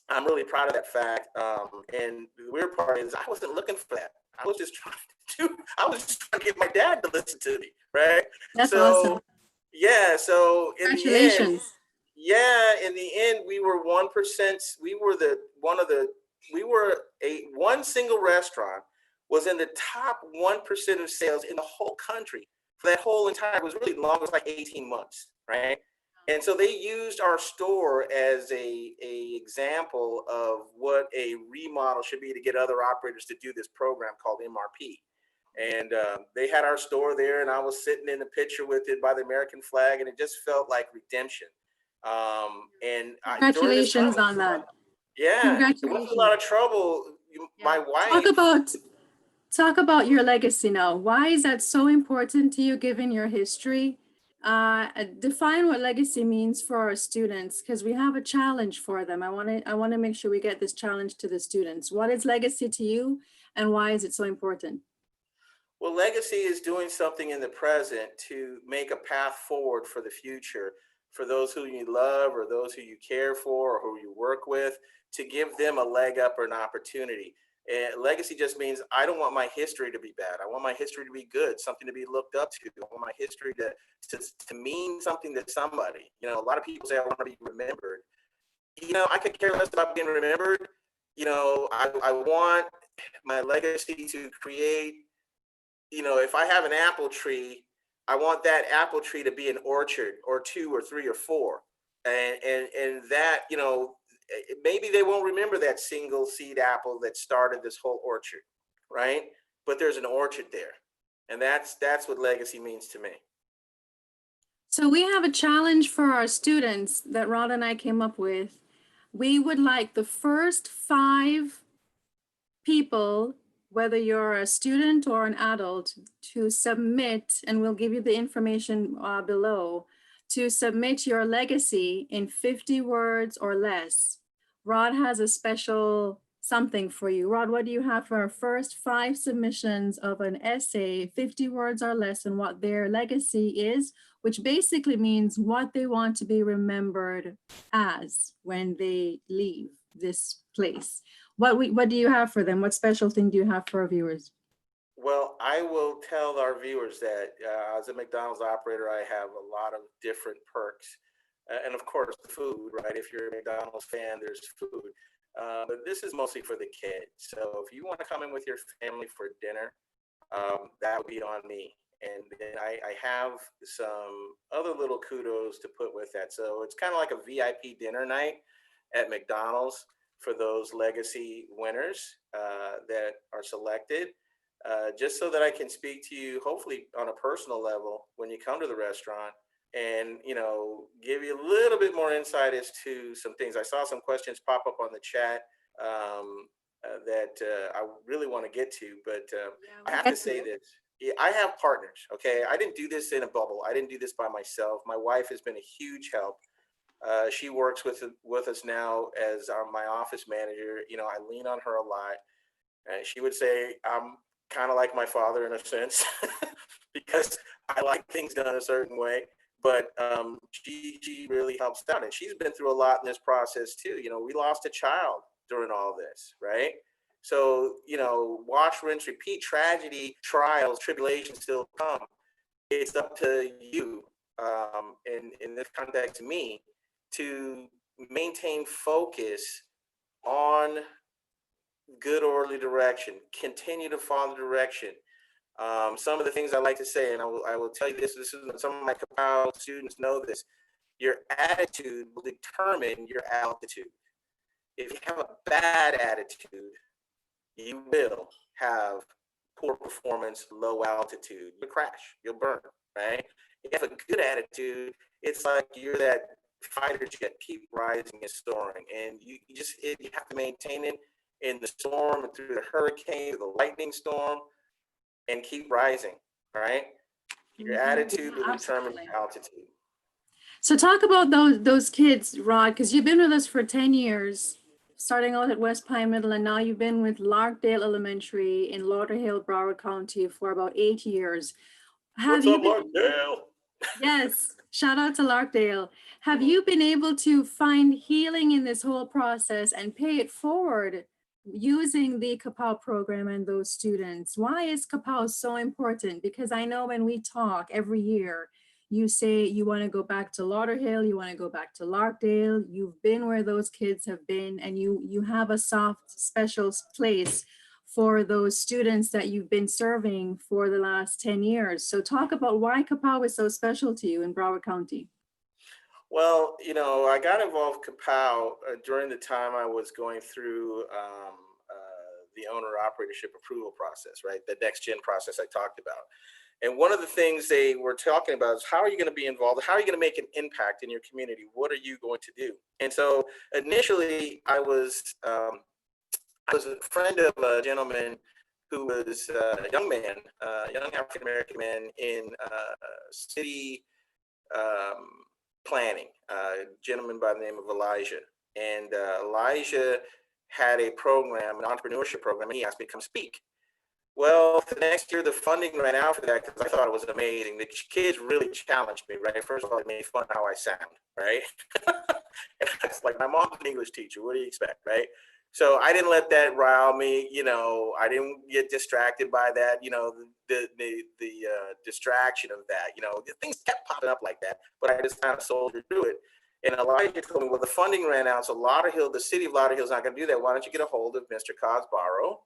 I'm really proud of that fact. And the weird part is I wasn't looking for that. I was just trying to get my dad to listen to me, right? That's awesome. Yeah. So Congratulations. In the end, we were 1%. One single restaurant was in the top 1% of sales in the whole country for that whole entire, it was really long, it was like 18 months, right? And so they used our store as a example of what a remodel should be to get other operators to do this program called MRP. And they had our store there, and I was sitting in the picture with it by the American flag, and it just felt like redemption. Congratulations on that. Yeah, it was a lot of trouble. My wife. Talk about your legacy now. Why is that so important to you, given your history? Define what legacy means for our students, because we have a challenge for them. I want to make sure we get this challenge to the students. What is legacy to you, and why is it so important? Well, legacy is doing something in the present to make a path forward for the future, for those who you love or those who you care for or who you work with, to give them a leg up or an opportunity. And legacy just means I don't want my history to be bad. I want my history to be good, something to be looked up to. I want my history to mean something to somebody. You know, a lot of people say I want to be remembered. You know, I could care less about being remembered. You know, I want my legacy to create, you know, if I have an apple tree, I want that apple tree to be an orchard or two or three or four. And that, you know, maybe they won't remember that single seed apple that started this whole orchard, right? But there's an orchard there. And that's what legacy means to me. So we have a challenge for our students that Rod and I came up with. We would like the first 5 people, whether you're a student or an adult, to submit, and we'll give you the information below, to submit your legacy in 50 words or less. Rod has a special something for you. Rod, what do you have for our first 5 submissions of an essay, 50 words or less, and what their legacy is, which basically means what they want to be remembered as when they leave this place? What do you have for them? What special thing do you have for our viewers? Well, I will tell our viewers that as a McDonald's operator, I have a lot of different perks. And of course, the food, right? If you're a McDonald's fan, there's food. But this is mostly for the kids. So if you want to come in with your family for dinner, that would be on me. And then I have some other little kudos to put with that. So it's kind of like a VIP dinner night at McDonald's for those legacy winners that are selected. Just so that I can speak to you, hopefully on a personal level, when you come to the restaurant, and you know, give you a little bit more insight as to some things. I saw some questions pop up on the chat that I really want to get to, but I have to say this. Yeah, I have partners. Okay, I didn't do this in a bubble. I didn't do this by myself. My wife has been a huge help. She works with us now as my office manager. You know, I lean on her a lot. She would say I'm kind of like my father in a sense because I like things done a certain way. But she really helps out, and she's been through a lot in this process too. You know, we lost a child during all this, right? So, you know, wash, rinse, repeat. Tragedy, trials, tribulations still come. It's up to you, in this context, me, to maintain focus on good orderly direction, continue to follow direction. Some of the things I like to say, and I will tell you this is some of my KAPOW students know this. Your attitude will determine your altitude. If you have a bad attitude, you will have poor performance, low altitude. You'll crash, you'll burn, right? If you have a good attitude, it's like you're that fighter jet, keep rising and soaring. And you have to maintain it in the storm and through the hurricane, the lightning storm, and keep rising, right? Your attitude will determine your altitude. So talk about those kids, Rod, because you've been with us for 10 years, starting out at West Pine Middle, and now you've been with Larkdale Elementary in Lauderhill, Broward County for about 8 years. What's up, Larkdale? Yes, shout out to Larkdale. Have you been able to find healing in this whole process and pay it forward using the KAPOW program and those students? Why is KAPOW so important? Because I know when we talk every year, you say you want to go back to Lauderhill, you want to go back to Larkdale, you've been where those kids have been, and you have a soft, special place for those students that you've been serving for the last 10 years. So talk about why KAPOW is so special to you in Broward County. Well, you know, I got involved with KAPOW during the time I was going through the owner operatorship approval process, right? The next gen process I talked about. And one of the things they were talking about is how are you going to be involved? How are you going to make an impact in your community? What are you going to do? And so initially I was a friend of a gentleman who was a young man, young African-American man in city planning, a gentleman by the name of Elijah. And Elijah had a program, an entrepreneurship program, and he asked me to come speak. Well, the next year, the funding ran out for that because I thought it was amazing. The kids really challenged me, right? First of all, they made fun of how I sound, right? And it's like, my mom's an English teacher. What do you expect, right? So I didn't let that rile me. I didn't get distracted by that. The distraction of that. Things kept popping up like that, but I just kind of soldiered through it. And Elijah told me, well, the funding ran out, so the city of Lauderhill is not going to do that. Why don't you get a hold of Mr. Cosborough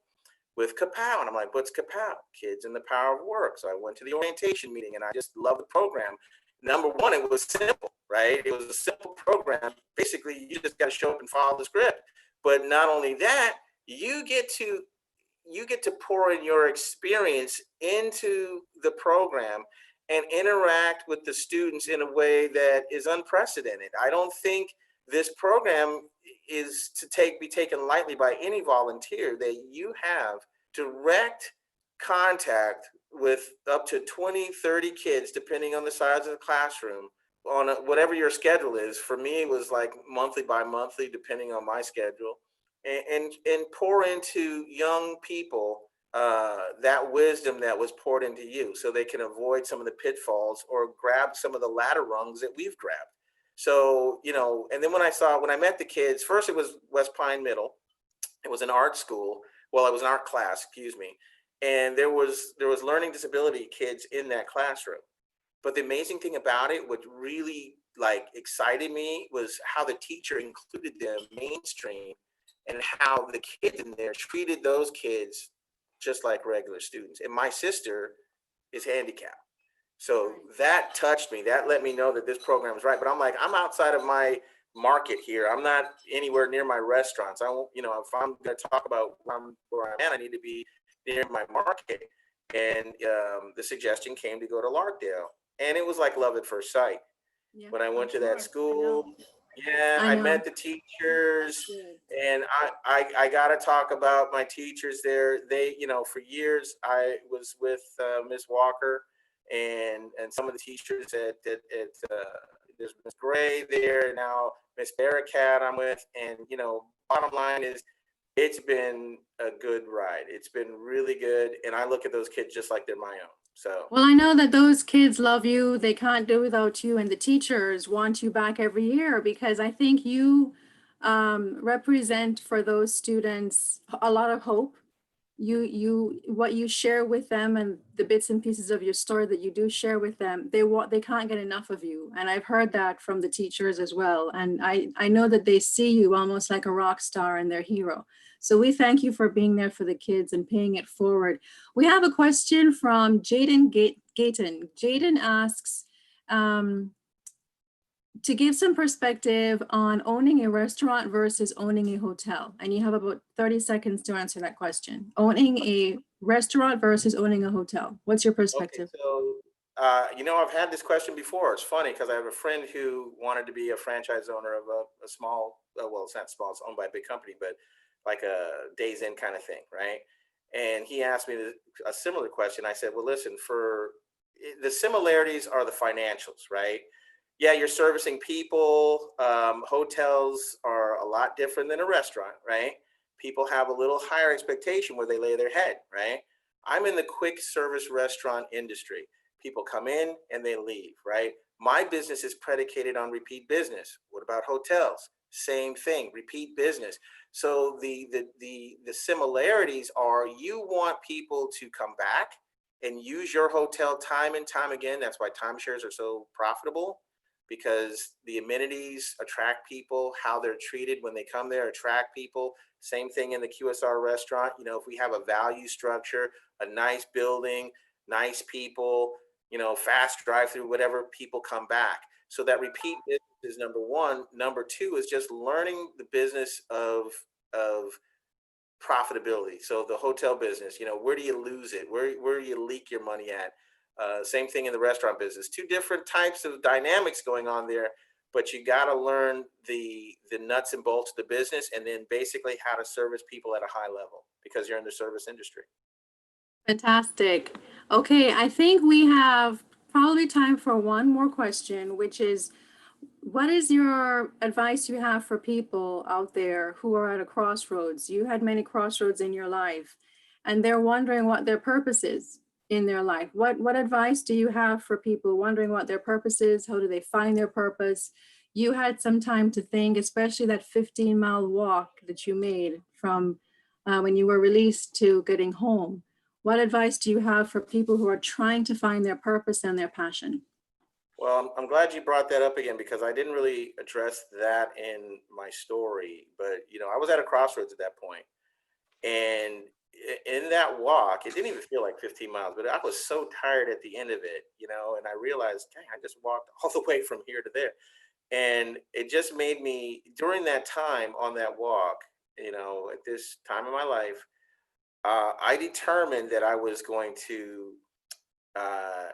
with KAPOW? And I'm like, what's KAPOW? Kids in the Power of Work. So I went to the orientation meeting, and I just love the program. Number one, it was simple, right? It was a simple program. Basically, you just got to show up and follow the script. But not only that, you get to pour in your experience into the program and interact with the students in a way that is unprecedented. I don't think this program is to be taken lightly by any volunteer. That you have direct contact with up to 20, 30 kids, depending on the size of the classroom, on whatever your schedule is. For me, it was like monthly by monthly, depending on my schedule, and pour into young people that wisdom that was poured into you, so they can avoid some of the pitfalls or grab some of the ladder rungs that we've grabbed. So, and then when I met the kids, first it was West Pine Middle. It was an art school. Well, it was an art class, excuse me. And there was learning disability kids in that classroom. But the amazing thing about it, what really excited me, was how the teacher included them mainstream, and how the kids in there treated those kids just like regular students. And my sister is handicapped. So that touched me. That let me know that this program is right. But I'm like, I'm outside of my market here. I'm not anywhere near my restaurants. I won't, if I'm going to talk about where I'm at, I need to be near my market. And the suggestion came to go to Larkdale. And it was like love at first sight. Yeah, when I went to that school, I met the teachers, and I got to talk about my teachers there. They, for years I was with Miss Walker and some of the teachers at there's Miss Gray there, now Miss Barricat I'm with, and bottom line is, it's been a good ride. It's been really good, and I look at those kids just like they're my own. So, well, I know that those kids love you. They can't do without you, and the teachers want you back every year, because I think you represent for those students a lot of hope. What you share with them, and the bits and pieces of your story that you do share with them, they can't get enough of you. And I've heard that from the teachers as well. And I know that they see you almost like a rock star and their hero. So we thank you for being there for the kids and paying it forward. We have a question from Jaden Gayton. Jaden asks, to give some perspective on owning a restaurant versus owning a hotel. And you have about 30 seconds to answer that question. Owning a restaurant versus owning a hotel. What's your perspective? Okay, so, I've had this question before. It's funny because I have a friend who wanted to be a franchise owner of a small, well, it's not small, it's owned by a big company, but like a Days Inn kind of thing, right? And he asked me a similar question. I said, well, listen, for the similarities are the financials, right? Yeah, you're servicing people. Hotels are a lot different than a restaurant, right? People have a little higher expectation where they lay their head, right? I'm in the quick service restaurant industry. People come in and they leave, right? My business is predicated on repeat business. What about hotels? Same thing, repeat business. So the similarities are, you want people to come back and use your hotel time and time again. That's why timeshares are so profitable, because the amenities attract people, how they're treated when they come there attract people. Same thing in the QSR restaurant. If we have a value structure, a nice building, nice people, fast drive-through, whatever, people come back. So that repeat business is number one. Number two is just learning the business of profitability. So the hotel business, where do you lose it? Where do you leak your money at? Same thing in the restaurant business. Two different types of dynamics going on there, but you got to learn the nuts and bolts of the business, and then basically how to service people at a high level, because you're in the service industry. Fantastic. Okay, I think we have probably time for one more question, which is, what is your advice you have for people out there who are at a crossroads? You had many crossroads in your life, and they're wondering what their purpose is in their life. What advice do you have for people wondering what their purpose is? How do they find their purpose? You had some time to think, especially that 15-mile walk that you made from when you were released to getting home. What advice do you have for people who are trying to find their purpose and their passion? Well, I'm glad you brought that up again, because I didn't really address that in my story. But, I was at a crossroads at that point. And in that walk, it didn't even feel like 15 miles, but I was so tired at the end of it, and I realized, dang, I just walked all the way from here to there. And it just made me, during that time on that walk, at this time in my life, I determined that I was going to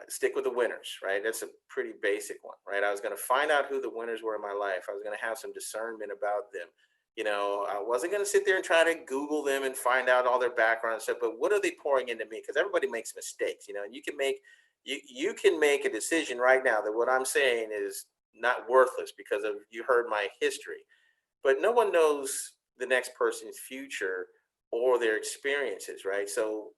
stick with the winners, right? That's a pretty basic one, right? I was going to find out who the winners were in my life. I was going to have some discernment about them. I wasn't going to sit there and try to Google them and find out all their background and stuff, but what are they pouring into me? Because everybody makes mistakes, and you can make a decision right now that what I'm saying is not worthless because of you heard my history, but no one knows the next person's future or their experiences, right? So,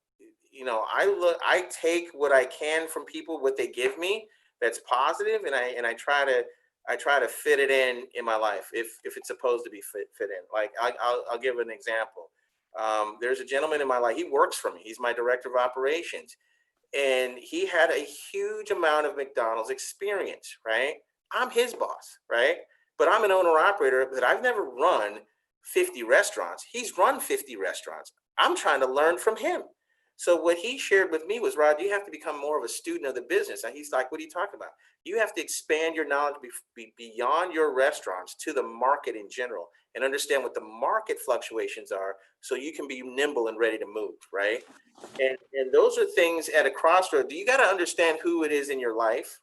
I take what I can from people, what they give me that's positive, and I try to fit it in my life if it's supposed to be fit in. Like I'll give an example. There's a gentleman in my life. He works for me. He's my director of operations, and he had a huge amount of McDonald's experience. Right, I'm his boss, right? But I'm an owner operator. But I've never run 50 restaurants. He's run 50 restaurants. I'm trying to learn from him. So what he shared with me was, Rod, you have to become more of a student of the business. And he's like, what are you talking about? You have to expand your knowledge beyond your restaurants to the market in general and understand what the market fluctuations are so you can be nimble and ready to move, right? And those are things at a crossroad. You got to understand who it is in your life.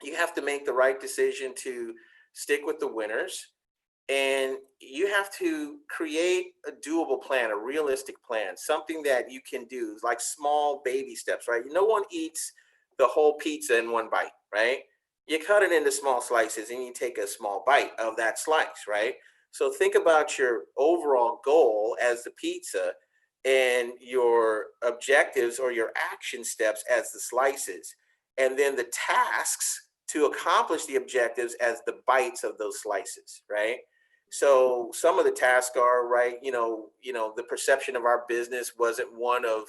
You have to make the right decision to stick with the winners. And you have to create a doable plan, a realistic plan, something that you can do, like small baby steps, right? No one eats the whole pizza in one bite, right? You cut it into small slices and you take a small bite of that slice, right? So think about your overall goal as the pizza and your objectives or your action steps as the slices, and then the tasks to accomplish the objectives as the bites of those slices, right? So some of the tasks are, right, the perception of our business wasn't one of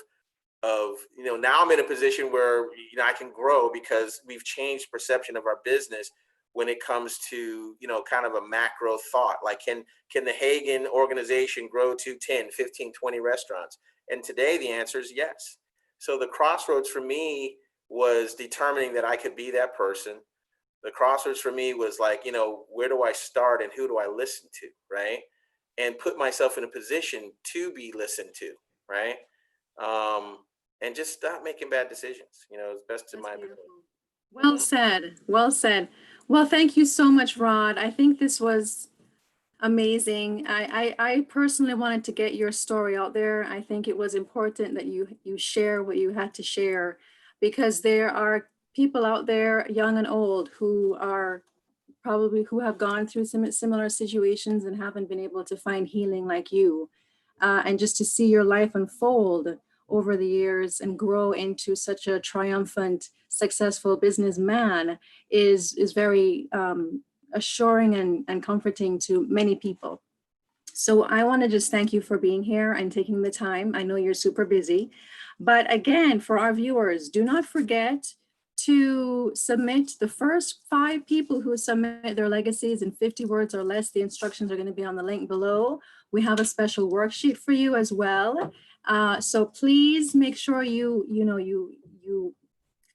now I'm in a position where, I can grow because we've changed perception of our business when it comes to, kind of a macro thought, like can the Hagan organization grow to 10, 15, 20 restaurants? And today the answer is yes. So the crossroads for me was determining that I could be that person. The crossroads for me was like, where do I start and who do I listen to, right? And put myself in a position to be listened to, right? And just stop making bad decisions, as best in my ability. Well said. Well said. Well, thank you so much, Rod. I think this was amazing. I personally wanted to get your story out there. I think it was important that you share what you had to share, because there are people out there, young and old, who have gone through some similar situations and haven't been able to find healing like you. And just to see your life unfold over the years and grow into such a triumphant, successful businessman is very assuring and comforting to many people. So I want to just thank you for being here and taking the time. I know you're super busy, but again, for our viewers, do not forget to submit the first 5 people who submit their legacies in 50 words or less. The instructions are going to be on the link below. We have a special worksheet for you as well. So please make sure you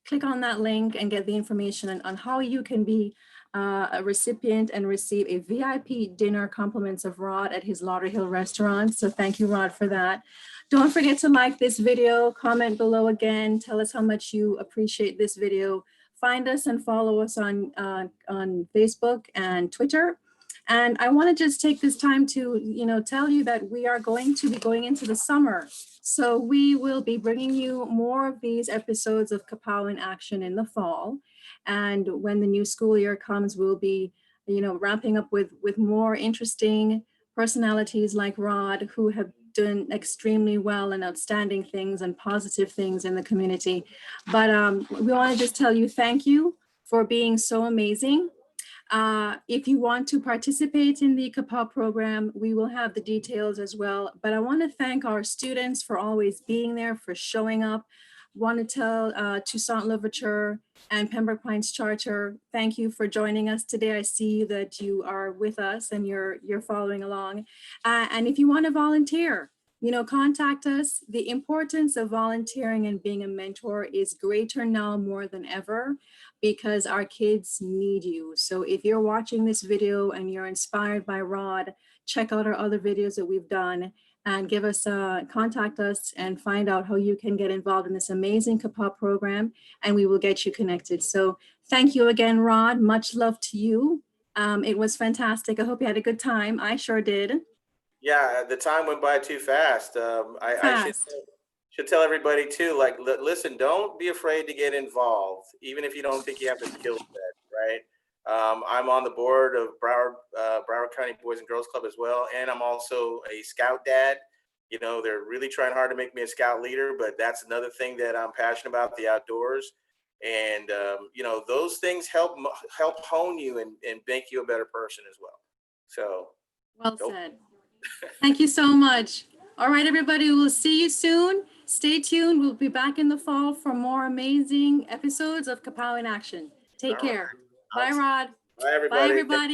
click on that link and get the information on how you can be a recipient and receive a VIP dinner compliments of Rod at his Lauderhill restaurant. So thank you, Rod, for that. Don't forget to like this video, comment below again, tell us how much you appreciate this video. Find us and follow us on Facebook and Twitter. And I want to just take this time to, tell you that we are going to be going into the summer. So we will be bringing you more of these episodes of KAPOW in action in the fall. And when the new school year comes, we'll be, ramping up with more interesting personalities like Rod, who have done extremely well and outstanding things and positive things in the community. But we want to just tell you thank you for being so amazing. If you want to participate in the KAPOW program, we will have the details as well. But I want to thank our students for always being there, for showing up. Want to tell Toussaint Louverture and Pembroke Pines Charter, thank you for joining us today. I see that you are with us and you're following along. And if you want to volunteer, contact us. The importance of volunteering and being a mentor is greater now more than ever, because our kids need you. So if you're watching this video and you're inspired by Rod, check out our other videos that we've done and contact us and find out how you can get involved in this amazing KAPOW program, and we will get you connected. So thank you again, Rod. Much love to you. It was fantastic. I hope you had a good time. I sure did. Yeah, the time went by too fast. I should tell everybody too, like, listen, don't be afraid to get involved, even if you don't think you have the skill set, right? I'm on the board of Broward County Boys and Girls Club as well, and I'm also a scout dad. They're really trying hard to make me a scout leader, but that's another thing that I'm passionate about, the outdoors. And those things help hone you and make you a better person as well. So well said. Thank you so much. All right, everybody, we'll see you soon. Stay tuned. We'll be back in the fall for more amazing episodes of KAPOW in action. Take care. Bye, Rod. Bye, everybody. Bye, everybody.